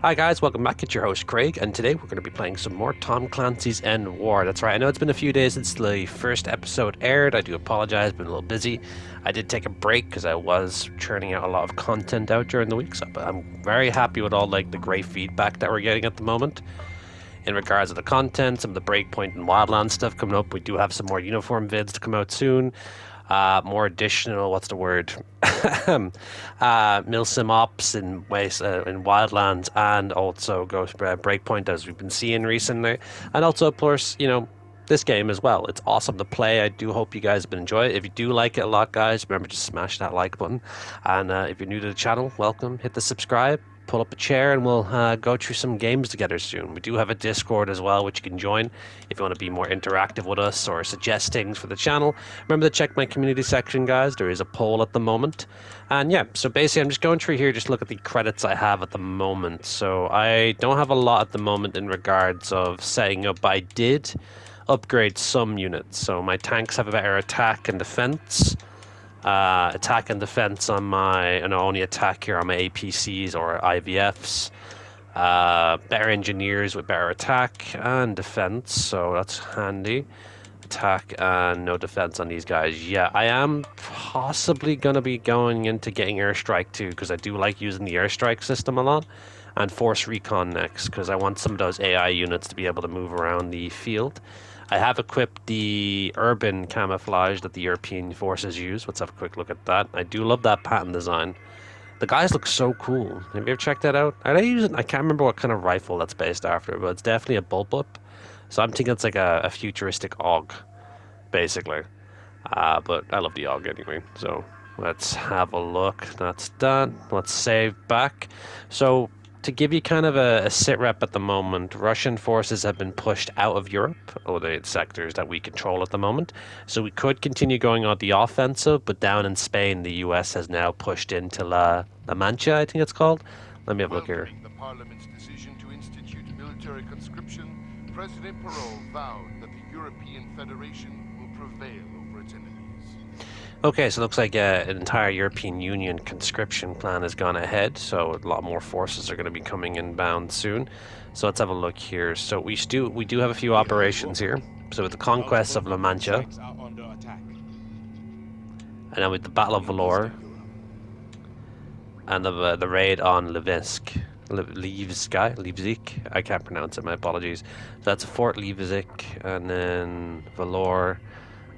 Hi guys, welcome back. It's your host Craig, and today we're going to be playing some more Tom Clancy's Endwar. That's right, I know it's been a few days since the first episode aired. I do apologize, been a little busy. I did take a break because I was churning out a lot of content out during the week, so but I'm very happy with all the great feedback that we're getting at the moment. In regards to the content, some of the Breakpoint and Wildland stuff coming up. We do have some more uniform vids to come out soon. More additional, what's the word? Milsim ops in Wildlands, and also Ghost Breakpoint, as we've been seeing recently. And also, of course, this game as well. It's awesome to play. I do hope you guys have been enjoying it. If you do like it a lot, guys, remember to smash that like button. And if you're new to the channel, welcome. Hit the subscribe. Pull up a chair and we'll go through some games together soon. We do have a Discord as well, which you can join if you want to be more interactive with us or suggest things for the channel. Remember to check my community section, guys. There is a poll at the moment. And yeah, so basically I'm just going through here, just look at the credits I have at the moment. So I don't have a lot at the moment in regards of setting up. I did upgrade some units. So my tanks have a better attack and defense. Attack and defense on my, and I only attack here on my APCs or IVFs. Better engineers with better attack and defense, so that's handy. Attack and no defense on these guys. Yeah, I am possibly going to be going into getting airstrike too, because I do like using the airstrike system a lot. And force recon next, because I want some of those AI units to be able to move around the field. I have equipped the urban camouflage that the European forces use. Let's have a quick look at that. I do love that pattern design. The guys look so cool. Have you ever checked that out? I can't remember what kind of rifle that's based after, but it's definitely a bullpup. So I'm thinking it's like a futuristic AUG, basically. But I love the AUG anyway. So let's have a look. That's done. Let's save back. So to give you kind of a sit rep at the moment, Russian forces have been pushed out of Europe, or the sectors that we control at the moment. So we could continue going on the offensive, but down in Spain, the US has now pushed into La Mancha, I think it's called. Let me have a look here. Welcoming the Parliament's decision to institute military conscription, President Perot vowed that the European Federation will prevail over its enemies. Okay, so it looks like an entire European Union conscription plan has gone ahead, so a lot more forces are going to be coming inbound soon. So let's have a look here. So we do have a few operations here. So with the conquest of La Mancha, and then with the Battle of Valor, and the raid on Levsk. Levzik. I can't pronounce it, my apologies. So that's Fort Levzik, and then Valor,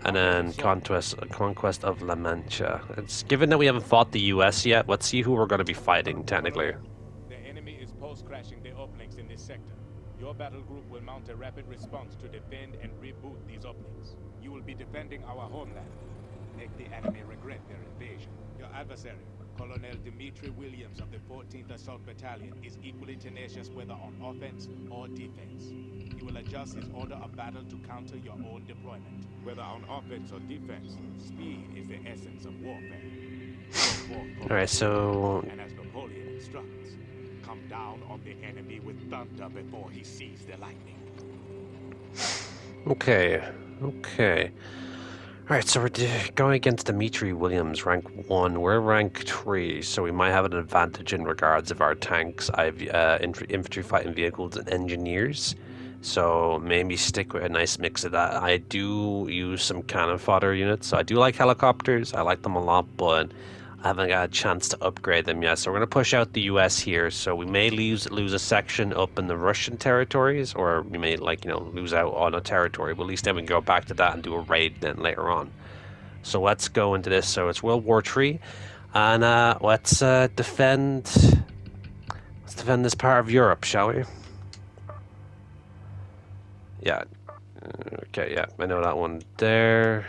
and then conquest of La Mancha. It's given that we haven't fought the US yet, let's see who we're going to be fighting technically. The enemy is post-crashing the uplink in this sector. Your battle group will mount a rapid response to defend and reboot these uplinks. You will be defending our homeland. Make the enemy regret their invasion. Your adversary, Colonel Dimitri Williams of the 14th Assault Battalion, is equally tenacious whether on offense or defense. He will adjust his order of battle to counter your own deployment. Whether on offense or defense, speed is the essence of warfare. Alright, so... And as Napoleon instructs, come down on the enemy with thunder before he sees the lightning. Okay. Alright, so we're going against Dimitri Williams, rank 1. We're rank 3, so we might have an advantage in regards of our tanks, infantry fighting vehicles, and engineers. So maybe stick with a nice mix of that. I do use some cannon fodder units, so I do like helicopters. I like them a lot, but I haven't got a chance to upgrade them yet. So we're going to push out the US here, so we may lose a section up in the Russian territories, or we may lose out on a territory, but at least then we can go back to that and do a raid then later on. So let's go into this. So it's World War III, and let's defend this part of Europe, shall we? Yeah. Okay, yeah, I know that one there.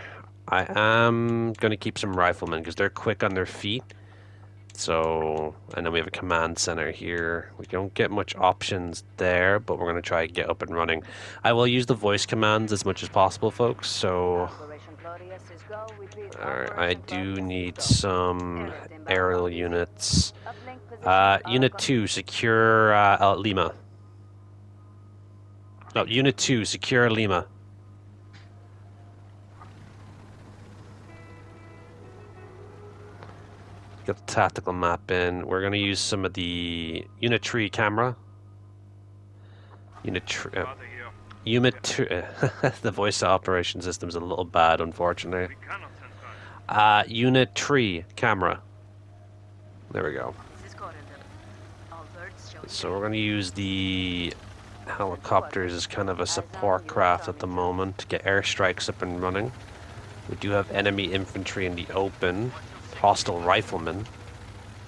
I am going to keep some riflemen because they're quick on their feet. So, and then we have a command center here. We don't get much options there, but we're going to try to get up and running. I will use the voice commands as much as possible, folks. So, alright, I do need some aerial units. Unit 2, secure Lima. No, Unit 2, secure Lima. Get the tactical map in. We're going to use some of the Unit 3 camera Unit the voice operation system's a little bad, unfortunately. Unit 3 camera. There we go. So we're going to use the helicopters as kind of a support craft at the moment to get airstrikes up and running. We do have enemy infantry in the open. Hostile riflemen.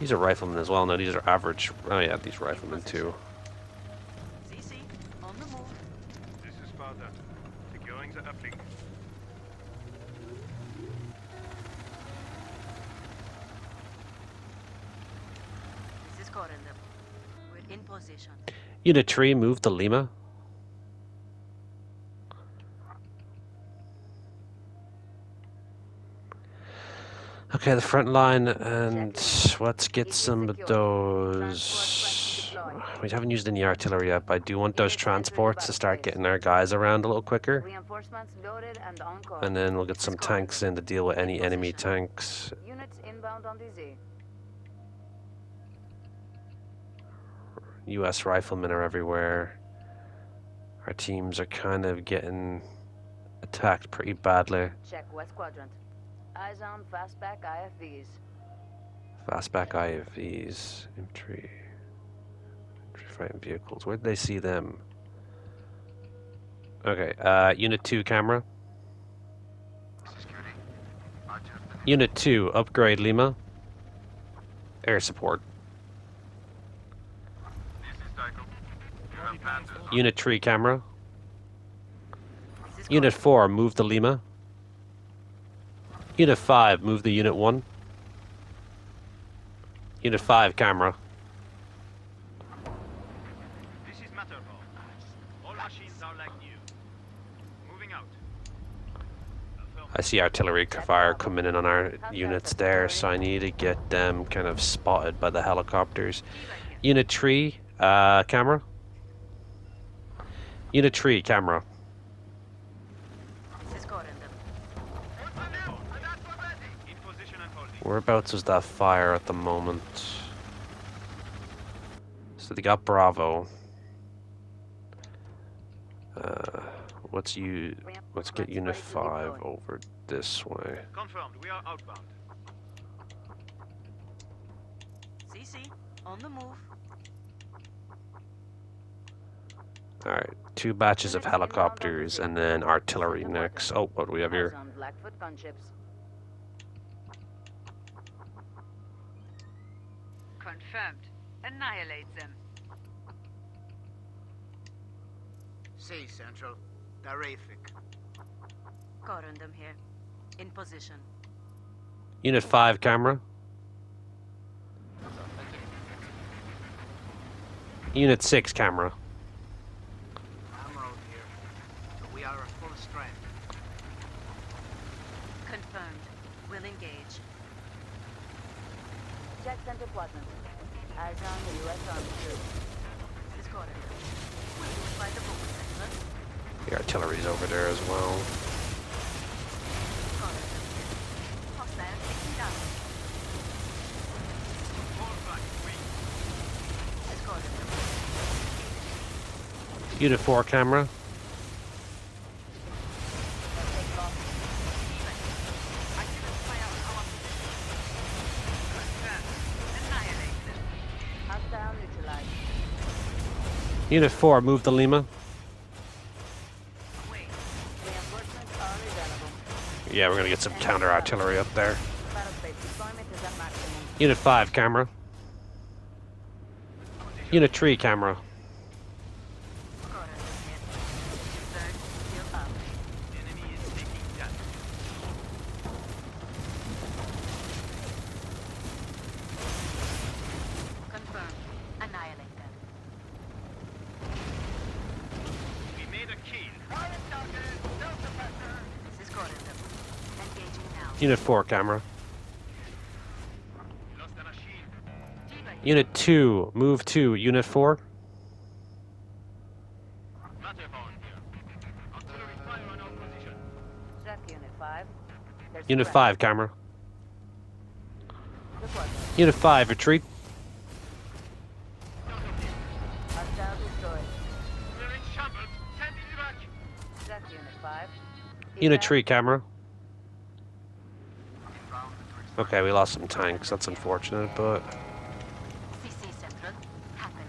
These are riflemen as well. No, these are average. Oh yeah, these riflemen too. Unit 3, move to Lima. Okay, the front line, and let's get some of those. We haven't used any artillery yet, but I do want those transports to start getting our guys around a little quicker. And then we'll get some tanks in to deal with any enemy tanks. US riflemen are everywhere. Our teams are kind of getting attacked pretty badly. Check West Quadrant. Eyes on fastback IFVs. Fastback IFVs. Infantry fighting vehicles. Where'd they see them? Okay, Unit 2 camera. Unit 2, upgrade Lima. Air support. Unit 3 camera. Unit 4, move to Lima. Unit 5, move the Unit 1. Unit 5 camera. This is Matterhorn. All machines are like new. Moving out. I see artillery fire coming in on our units there, so I need to get them kind of spotted by the helicopters. Unit 3, camera. Unit 3, camera. Whereabouts is that fire at the moment? So they got Bravo. Let's get Unit 5 over this way. Confirmed, we are outbound. CC, on the move. Alright, 2 batches of helicopters and then artillery next. Oh, what do we have here? Blackfoot gunships. Confirmed. Annihilate them. See, Central. Terrific. Corundum here. In position. Unit 5 camera. Unit 6 camera. I'm out here. So we are at full strength. Confirmed. We'll engage. Check center quadrant. Eyes on the US Army troops. This is Corundum. We'll do it by the book, Central. The artillery's over there as well. Corundum here. Hostile taking down. This is Corundum. Unit 4 camera. Unit 4, move to Lima. Yeah, we're gonna get some counter artillery up there. Unit 5 camera. Unit 3 camera. Unit 4 camera. Unit 2, move to Unit 4. Unit 5 camera. Unit 5 retreat. shambles. Send evac. That's Unit 5. Unit Evac. 3 camera. Inbound to Okay, we lost some tanks. That's unfortunate, but CC Central. Happily.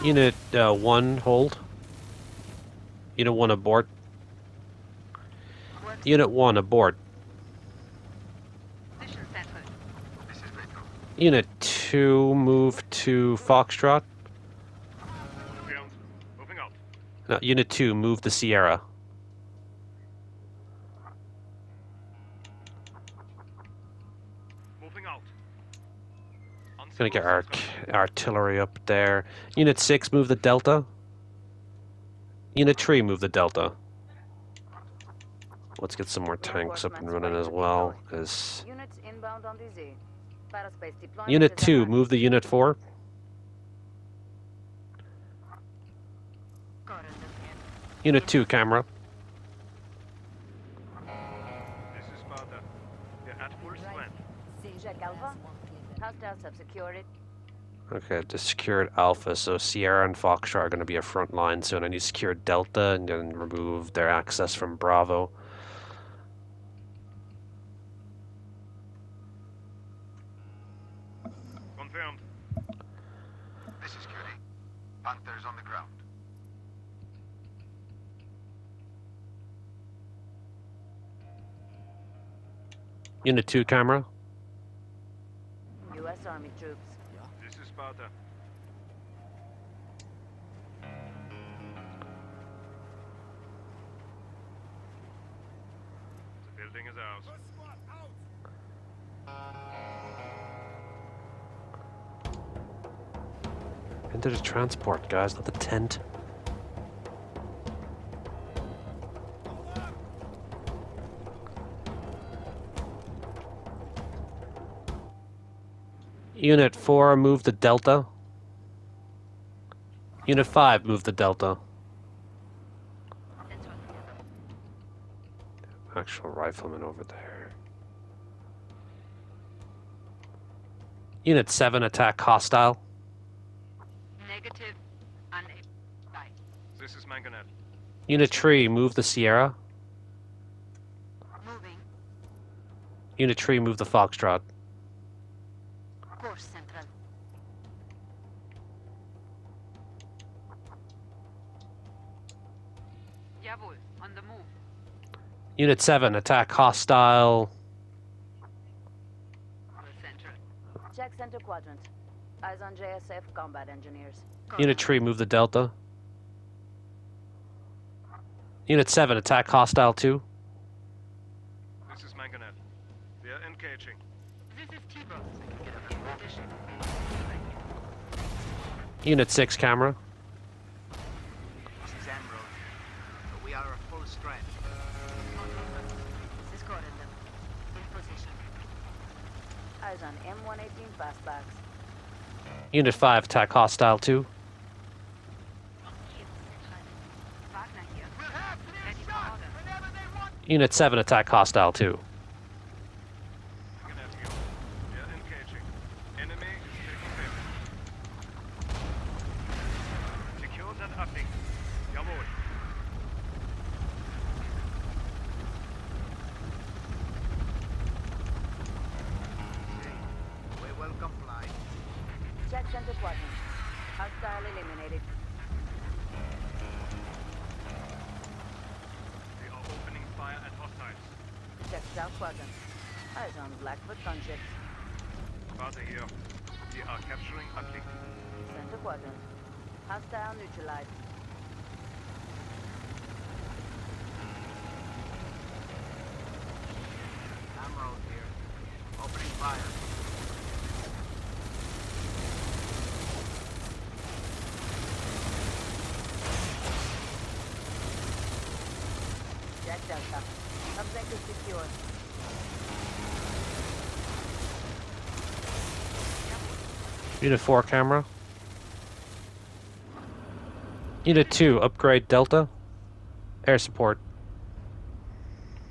Unit 1 hold. Unit 1 abort. Unit 1 abort. Position Central. This is Retro. Unit 2 move to Foxtrot. Confirmed. Moving out. No, Unit 2 move to Sierra. Moving out. Gonna get our artillery up there. Unit 6 move the Delta. Unit 3 move the Delta. Let's get some more tanks up and running as well, because Units inbound on DZ. Battlespace deployment. Unit is 2 advanced. move the Unit 4. Unit 2 camera. This is Sparta. We're at full strength. Jack Alpha. Hostiles have secured it. Okay, just secured Alpha, so Sierra and Foxtrot are going to be a front line soon. I need to secure Delta and then remove their access from Bravo. Confirmed. This is Gilly. Panthers on the ground. Unit 2 camera. U.S. Army troops. This is Sparta. The building is ours. Into the transport, guys, not the tent. Unit 4, move the Delta. Unit 5, move the Delta. Actual rifleman over there. Unit 7, attack hostile. Negative. Unable. Bye. This is Mangonel. Unit 3, move the Sierra. Moving. Unit 3, move the Foxtrot. Course Central. Jawohl. On the move. Unit 7, attack hostile. Central. Check center quadrant. Eyes on JSF combat engineers. Unit 3, move the Delta. Unit 7, attack hostile 2. This is Mangonel. We are engaging. This is T-Bros. Addition. Unit 6, camera. This is Emerald. We are at full strength. This is Corridor. In position. Eyes on M118 fastbacks. Unit 5, attack hostile 2. Wagner here. Ready for order. Unit 7, attack hostile 2. Mangonel here. We are engaging. Enemy is taking damage. Secure that uplink. Jawohl. We will comply. Check center quadrant. Hostile eliminated. We are opening fire at hostiles. Check south quadrant. Eyes on Blackfoot gunships. Sparta here. We are capturing uplink. Center quadrant. Hostile neutralized. Emerald here. Opening fire. Check Delta. Objective secure. Unit 4, camera. Unit 2, upgrade Delta. Air support.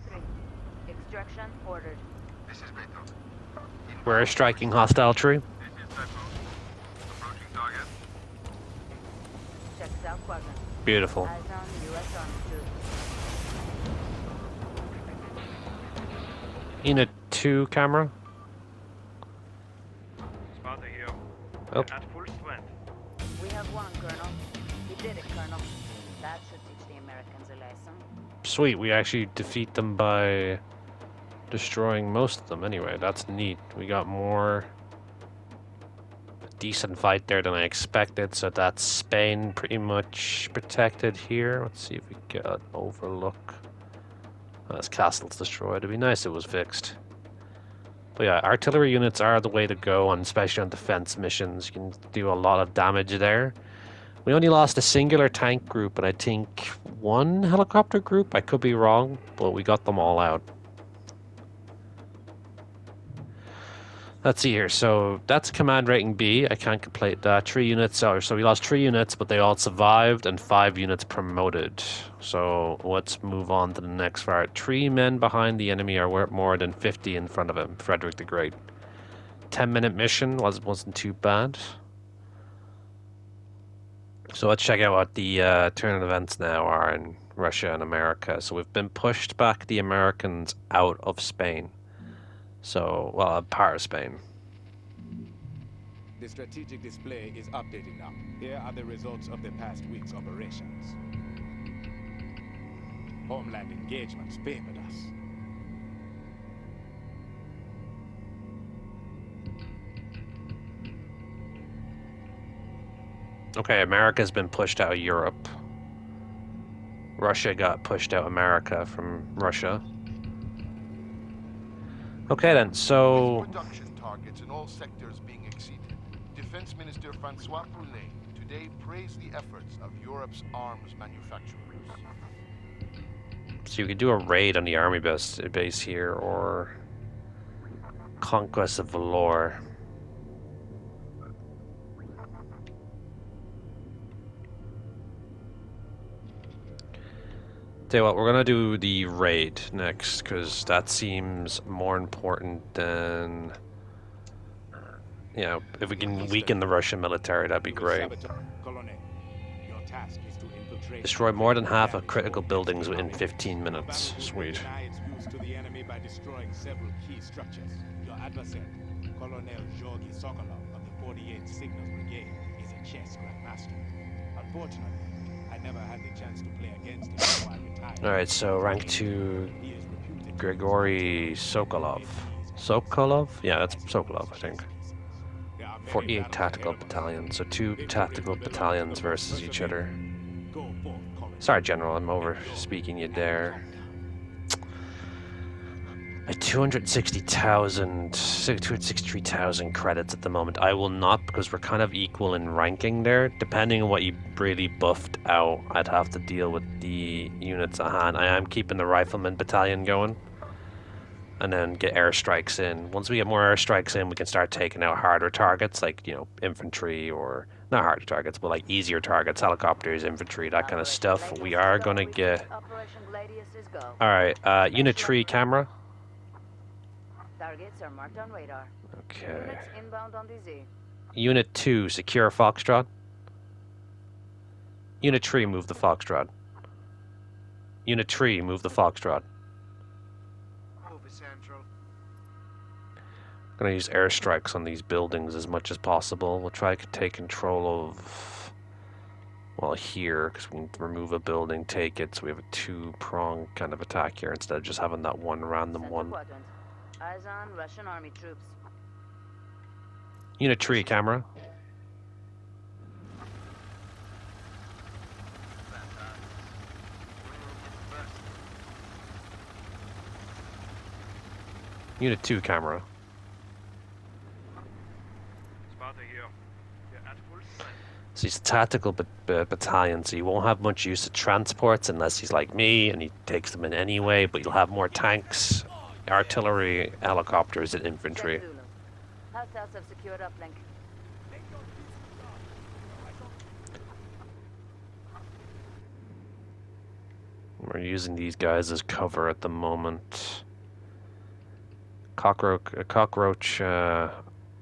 3. Extraction ordered. This is Retro. We're striking hostile tree. This is Typo. Approaching target. Check south quadrant. Beautiful. Eyes on US Army troops. Unit 2 camera. Spotter here. Oh. At full strength. We have one, Colonel. We did it, Colonel. That should teach the Americans a lesson. Sweet, we actually defeat them by destroying most of them anyway. That's neat. We got a decent fight there than I expected, so that's Spain pretty much protected here. Let's see if we get an overlook. Oh, this castle's destroyed. It'd be nice if it was fixed. But yeah, artillery units are the way to go, and especially on defense missions. You can do a lot of damage there. We only lost a singular tank group, and I think one helicopter group. I could be wrong, but we got them all out. Let's see here. So that's command rating B. I can't complete that. 3 units. So we lost 3 units, but they all survived, and 5 units promoted. So let's move on to the next part. 3 men behind the enemy are worth more than 50 in front of him. Frederick the Great. 10-minute mission wasn't too bad. So let's check out what the turn events now are in Russia and America. So we've been pushed back the Americans out of Spain. So, well, a part of Spain. The strategic display is updating now. Here are the results of the past week's operations. Homeland engagements favored us. Okay, America's been pushed out of Europe. Russia got pushed out of America from Russia. Okay then, so... With production targets in all sectors being exceeded, Defense Minister Francois Poulet today praised the efforts of Europe's arms manufacturers. So you could do a raid on the army base here, or... Conquest of Valor. Tell you what, we're gonna do the raid next, because that seems more important than... You know, if we can weaken the Russian military, that'd be great. Destroy more than half of critical buildings within 15 minutes. Sweet. To the enemy by destroying several key structures. Your adversary, Colonel Georgy Sokolov of the 48th Signals Brigade, is a chess grandmaster. Unfortunately, I never had the chance to play against him before I retired. Alright, so rank 2, Grigory Sokolov. Sokolov? Yeah, that's Sokolov, I think. 48 tactical battalions, so 2 tactical battalions versus each other. Sorry, General, I'm over speaking you there. At 263,000 credits at the moment. I will not, because we're kind of equal in ranking there. Depending on what you really buffed out, I'd have to deal with the units at hand. I am keeping the Rifleman Battalion going. And then get airstrikes in. Once we get more airstrikes in, we can start taking out harder targets, like, you know, infantry, or... Not harder targets, but like easier targets, helicopters, infantry, that kind of stuff. We are going to get... Alright, Unit 3 camera. Targets are marked on radar. Okay. Units inbound on DZ. Unit 2, secure Foxtrot. Unit 3, move the Foxtrot. Unit 3, move the Foxtrot. Over central. I'm going to use airstrikes on these buildings as much as possible. We'll try to take control of... Well, here, because we can remove a building, take it, so we have a 2-prong kind of attack here instead of just having that one random Central one. quadrant. Eyes on Russian army troops. Unit 3 camera. Unit 2 camera. Spotter here. You're at full strength. So he's a tactical battalion, so you won't have much use of transports unless he's like me and he takes them in anyway, but you'll have more tanks, artillery, helicopters, and infantry. Check Zulu. Hostiles have secured uplink. We're using these guys as cover at the moment. Cockroach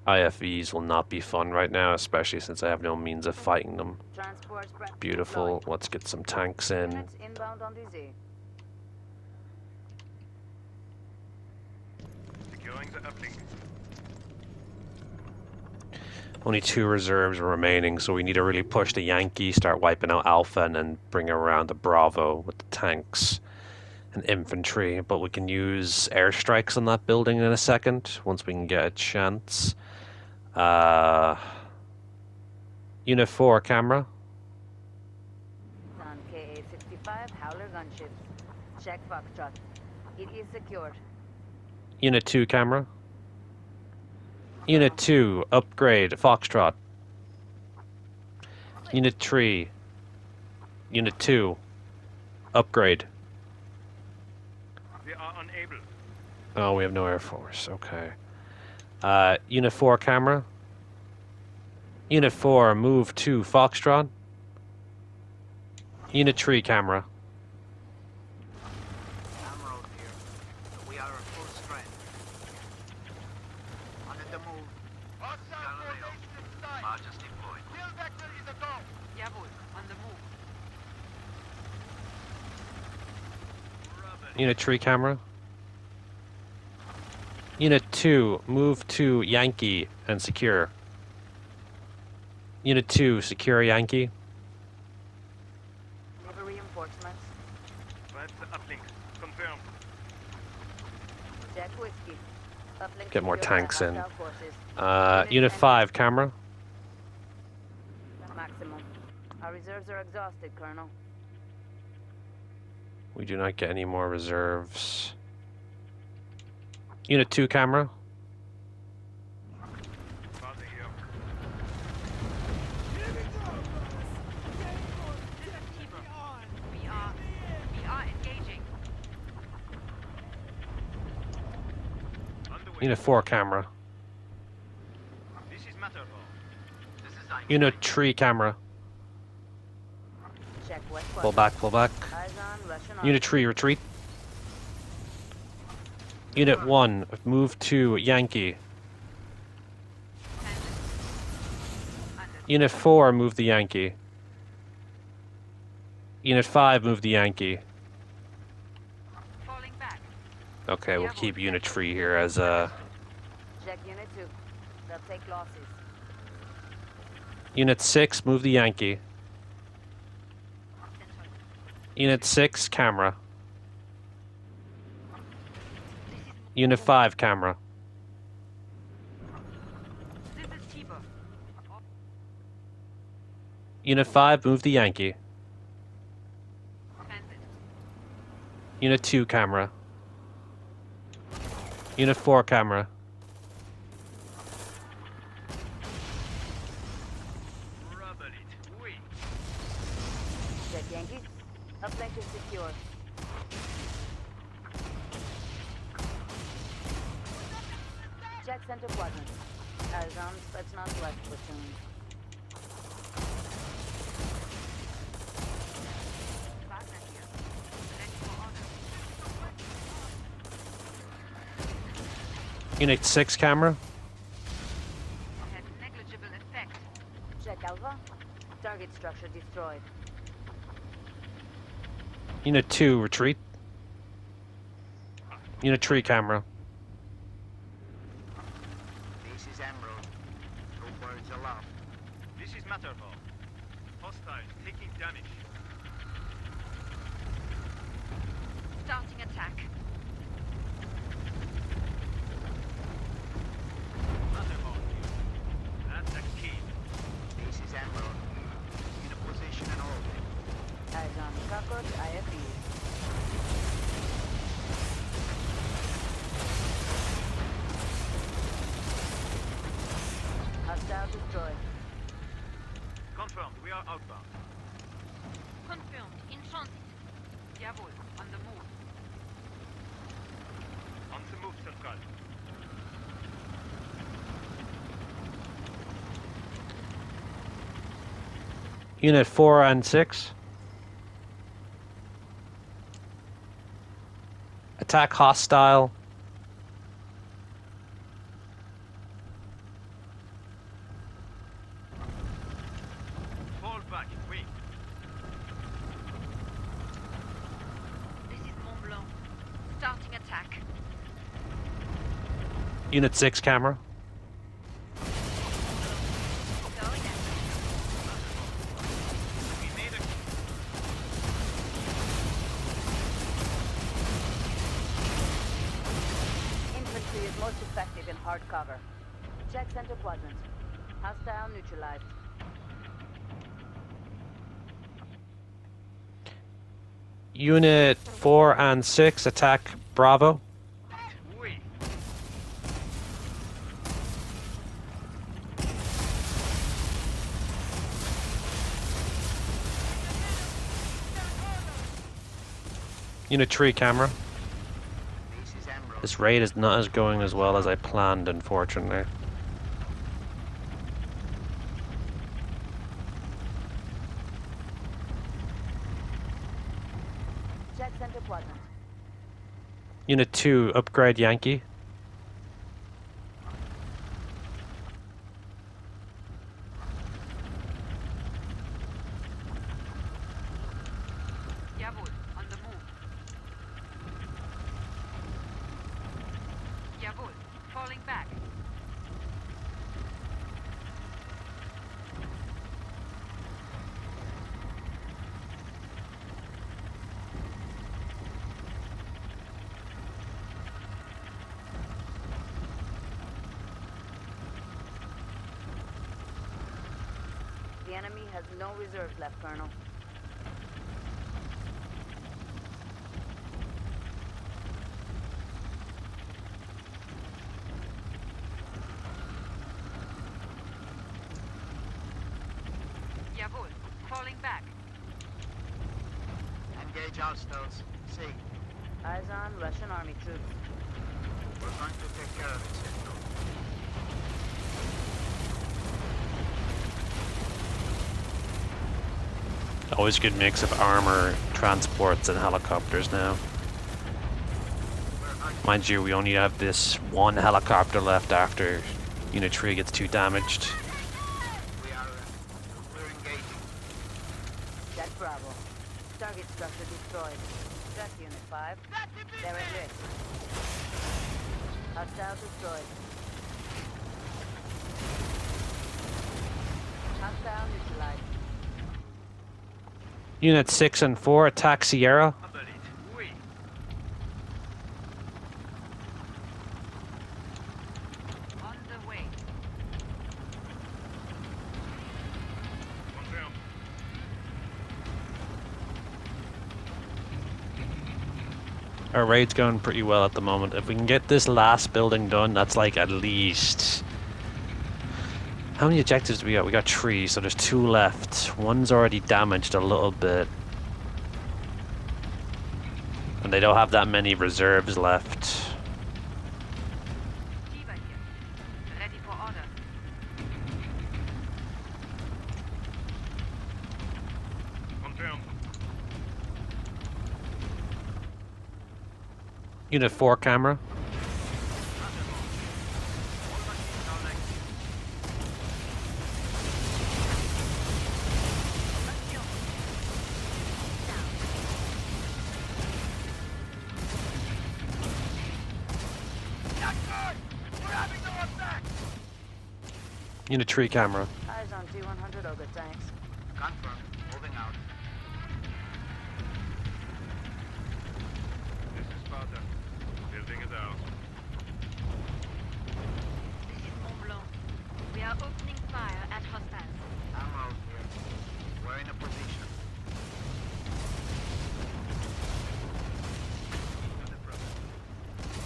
IFVs will not be fun right now, especially since I have no means of fighting them. Transport prep Beautiful. deployed. Let's get some tanks in. Units inbound on the Z. Securing the uplink. Only 2 reserves remaining, so we need to really push the Yankee, start wiping out Alpha, and then bring around the Bravo with the tanks and infantry. But we can use airstrikes on that building in a second, once we can get a chance. Unit 4, camera. On KA-55 Howler gunships. Check Foxtrot. It is secured. Unit 2, camera. Unit 2, upgrade, Foxtrot. Unit 3. Unit 2, upgrade. We are unable. Oh, we have no air force, okay. Unit 4, camera. Unit 4, move to Foxtrot. Unit 3, camera. Emerald here. We are at full strength. On the move. Galileo. Barges deployed. Kill vector is a go. Jawohl, on the move. Unit 3, camera. Unit 2, move to Yankee and secure. Unit 2, secure Yankee. Naval reinforcements. Grab the uplink. Confirmed. Jack Whiskey. Uplink Get more secured by tanks in. hostile forces. Unit 5, camera. Maximum. Our reserves are exhausted, Colonel. We do not get any more reserves. Unit 2, camera. Father here. We are engaging. Underway. Unit 4, camera. This is Matterhorn. This is Einstein. Unit 3, camera. Check West Pull quadrant. back, pull back. Eyes on Russian Unit 3, retreat. Unit 1, move to Yankee. Unit 4, move the Yankee. Unit 5, move the Yankee. Falling back. Okay, we'll keep Unit 3 here as a... Check Unit 2. They'll take losses. Unit 6, move the Yankee. Unit 6, camera. Unit 5, camera. This is Tiber. Unit 5, move the Yankee. Transit. Unit 2, camera. Unit 4, camera. Rubble it. We. Check Yankee. Uplink is secure. Check center quadrant. Eyes on Spetsnaz left platoon. Wagner here. Ready for order. Unit 6, camera. Had negligible effect. Check Alpha. Target structure destroyed. Unit 2, retreat. Unit 3, camera. This is Emerald. No birds allowed. This is Matterhorn. Hostile taking damage. Starting attack. Matterhorn. That's a key. This is Emerald. In a position and orbit. Eyes on Cockroach IFE. Hostile destroyed. Confirmed. We are outbound. Confirmed. In transit. Jawohl. On the move. On the move, Central. Unit 4 and 6. Attack hostile. Unit 6 camera. Going in. We made a Infantry is most effective in hard cover. Check center quadrant. Hostile neutralized. Unit 4 and 6 attack Bravo. we. Unit 3 camera. This is Emerald. This raid is not as going as well as I planned, unfortunately. Check center quadrant. Unit 2 upgrade Yankee. Jawohl, on the move. Jawohl, falling back. The enemy has no reserves left, Colonel. Jawohl, falling back. Engage hostiles. See, Eyes on Russian army troops. we're going to take care of it, Central. Always good mix of armor, transports, and helicopters now. We're not Mind you, we only have this one helicopter left after Unit 3 gets too damaged. we're engaging. Check Bravo. Target structure destroyed. Check Unit 5. They're at risk. Hostile destroyed. Hostile neutralized. Unit 6 and 4 attack Sierra. About it. We. On the way. Confirmed. Our raid's going pretty well at the moment. If we can get this last building done, that's like at least... How many objectives do we got? We got 3, so there's 2 left. One's already damaged a little bit. And they don't have that many reserves left. Shiva here. Ready for order. Confirmed. Unit 4 camera. All machines are like new. Unit 3 camera. Eyes on T-100 ogre tanks. Confirmed. Moving out. This is Sparta. Building it out. This is Mont Blanc. We are opening fire at hostiles. Emerald here. We're in a position. Not a problem.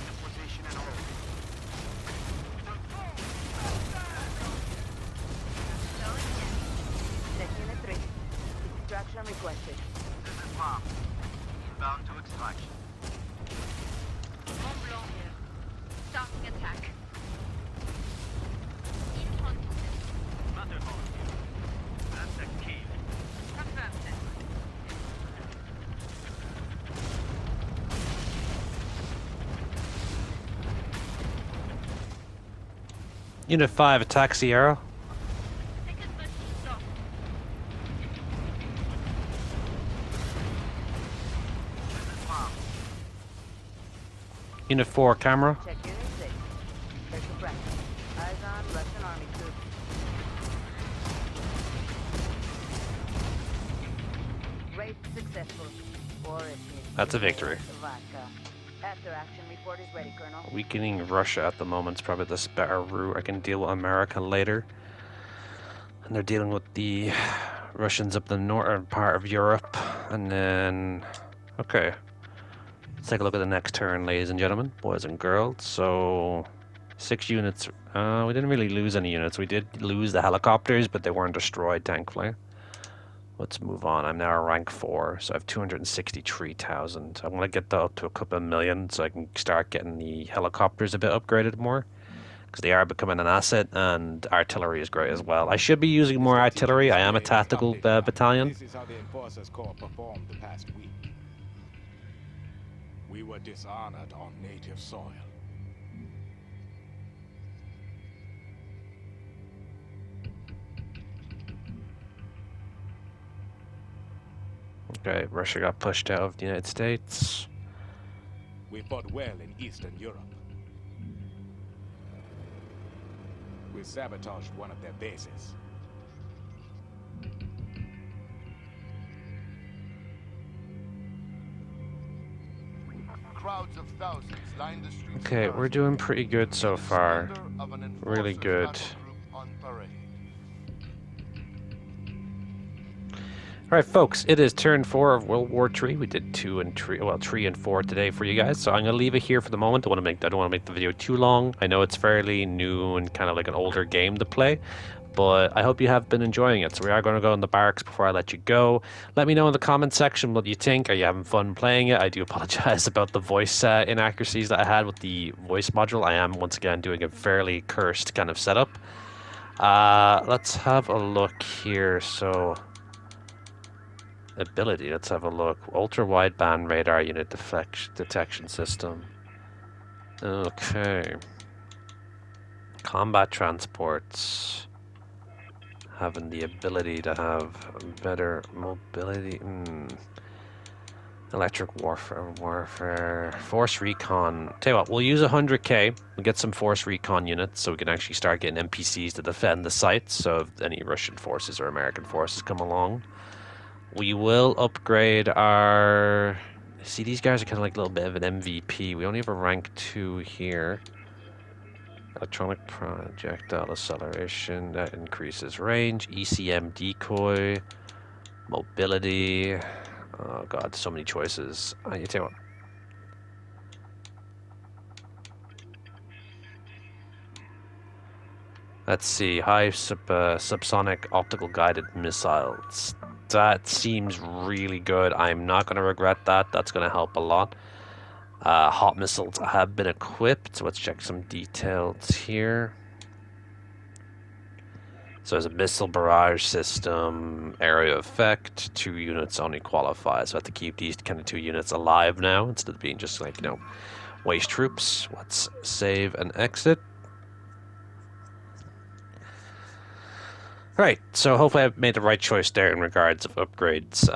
In a position and all. Check Unit 3. Extraction requested. This is Mom. Inbound to extraction. Mont Blanc here. Starting attack. In front. Matterhorn. That's the key. Confirmed. Unit 5 attack Sierra. Second machine stop. This is Mom. Unit 4 camera. Check Unit 6. There's suppressed. Eyes on Russian army troops. Raid successful. That's a victory. Vodka. After action report is ready, Colonel. Weakening Russia at the moment is probably the better route. I can deal with America later. And they're dealing with the Russians up the northern part of Europe. And then... Okay. Let's take a look at the next turn, ladies and gentlemen, boys and girls. So... 6 units. We didn't really lose any units. We did lose the helicopters, but they weren't destroyed, thankfully. Let's move on. I'm now rank 4, so I have 263,000. I want to get that up to a couple of million so I can start getting the helicopters a bit upgraded more. Because they are becoming an asset, and artillery is great as well. I should be using more artillery. I am a tactical battalion. This is how the Enforcers Corps performed the past week. We were dishonored on native soil. Okay, Russia got pushed out of the United States. We fought well in Eastern Europe. We sabotaged one of their bases. Crowds of thousands line the streets. Okay, we're doing pretty good so far. Really good. Alright folks, it is turn 4 of World War III. We did 2 and 3, well 3 and 4 today for you guys, so I'm going to leave it here for the moment. I don't want to make the video too long. I know it's fairly new and kind of like an older game to play, but I hope you have been enjoying it. So we are going to go in the barracks before I let you go. Let me know in the comment section what you think. Are you having fun playing it? I do apologize about the voice inaccuracies that I had with the voice module. I am once again doing a fairly cursed kind of setup. Let's have a look here. So... ability, let's have a look. Ultra wideband radar unit detection system. Okay. Combat transports. Having the ability to have better mobility. Electric warfare. Force recon. Tell you what, we'll use 100k. We'll get some force recon units so we can actually start getting NPCs to defend the sites. So if any Russian forces or American forces come along. We will upgrade our... See, these guys are kind of like a little bit of an MVP. We only have a rank 2 here. Electronic projectile acceleration. That increases range. ECM decoy. Mobility. Oh god, so many choices. You tell you what. Let's see. High subsonic optical guided missiles. That seems really good. I'm not going to regret that. That's going to help a lot. Hot missiles have been equipped. So let's check some details here. So there's a missile barrage system, area effect, 2 units only qualify. So I have to keep these kind of 2 units alive now instead of being just like, you know, waste troops. Let's save and exit. Right, so hopefully I've made the right choice there in regards of upgrades.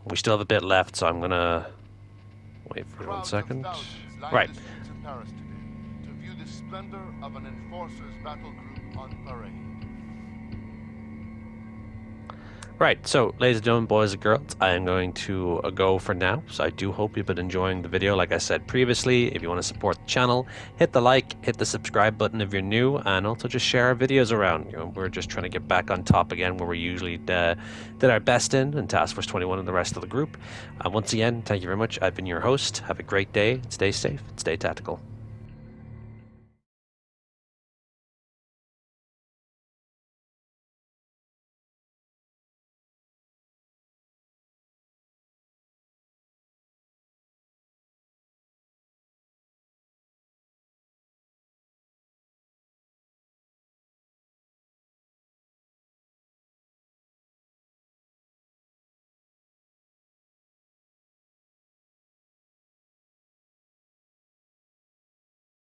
We still have a bit left, so I'm gonna wait for 1 second. Right. To view the splendor of an enforcer's battle group on parade. Right, so ladies and gentlemen, boys and girls, I am going to go for now. So I do hope you've been enjoying the video. Like I said previously, if you want to support the channel, hit the like, hit the subscribe button if you're new, and also just share our videos around. You know, we're just trying to get back on top again where we usually did our best in Task Force 21 and the rest of the group. Once again, thank you very much. I've been your host. Have a great day. Stay safe. Stay tactical.